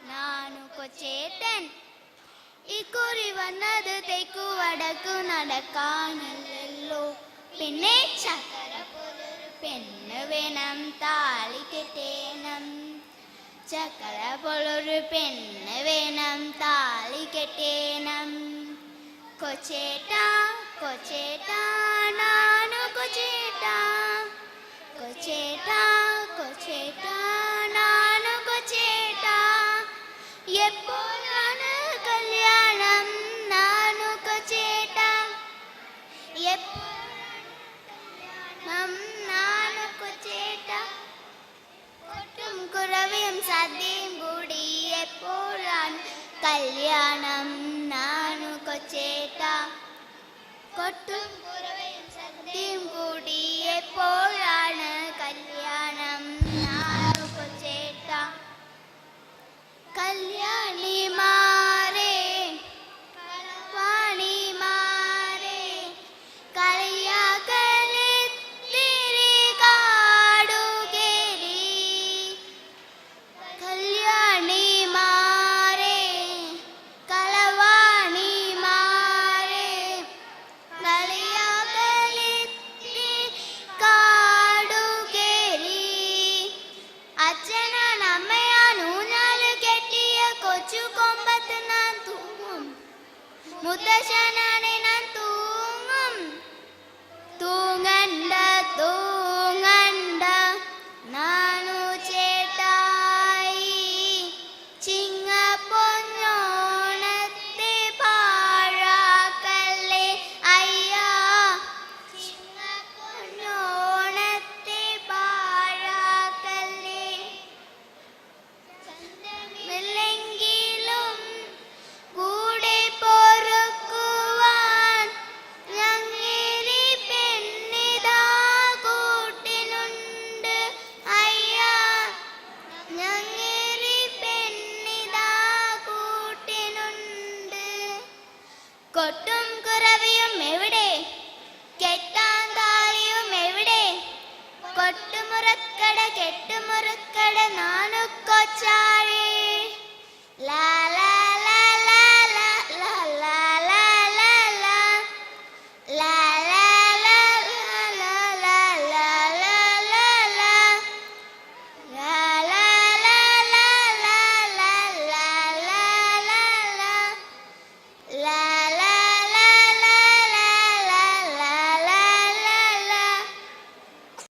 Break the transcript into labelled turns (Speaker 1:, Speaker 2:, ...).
Speaker 1: നാനു കൊച്ചേട്ടൻ ഇക്കുറി വന്നത് തെക്കു വടക്കു നടക്കാനല്ലോ. പിന്നെ ചക്കര പോലൊരു പെണ്ണ് വേണം താലി കെട്ടേണം. ചക്കര പോലൊരു പെണ്ണ് വേണം താലി കെട്ടേണം. കൊച്ചേട്ടാ കൊച്ചേട്ടാ നാനു കൊച്ചേട്ടാ, കൊച്ചേട്ടാ കൊച്ചേട്ടാ നാനു കൊച്ചേട്ടാ, എപ്പോഴാണ് കല്യാണം നാനു കൊച്ചേട്ടാ, എപ്പോഴാണ് കല്യാണം നാനു കൊച്ചേട്ടാ, കൊട്ടും കുറവയും സദ്യയും കൂടി എപ്പോഴാണ് കല്യാണം നാനു കൊച്ചേട്ടാ, കൊട്ടും കുറവയും സദ്യയും കൂടി എപ്പോഴാണ് കല്യാണം നാനു കൊച്ചേട്ടാ. കല്യാണിമാരെ കളവാണിമാരെ കളിയാക്കലിത്തിരി കാടുകേറി. കല്യാണിമാരെ കളവാണിമാരെ കളിയാക്കലിത്തിരി കാടുകേറി. അച്ഛനാണ് അമ്മയാണ് ഊഞ്ഞാല് കെട്ടിയ കൊച്ചു കൊമ്പത്ത് ഞാൻ തൂങ്ങും, മുത്തശ്ശനാണ് ഞാൻ തൂങ്ങും. തൂങ്ങണ്ട തൂങ്ങണ്ട നാനു ചേട്ടായി, ചിങ്ങപ്പൊന്നോണത്തെ പാഴാക്കല്ലേ അയ്യാ, ചിങ്ങപ്പൊന്നോണത്തെ പാഴാക്കല്ലേ. ചന്തമില്ലെങ്കിലും കൂടെ പൊറുക്കുവാൻ ഞങ്ങേരി പെണ്ണിതാ കൂട്ടിനുണ്ട് അയ്യാ, ഞങ്ങേരി പെണ്ണിതാ കൂട്ടിനുണ്ട്. കൊട്ടും കുറവിയും എവിടെ, കെട്ടാൻ താലിയും എവിടെ, കൊട്ടുമുറക്കട കെട്ടുമുറക്കട നാണു കൊച്ചാഴി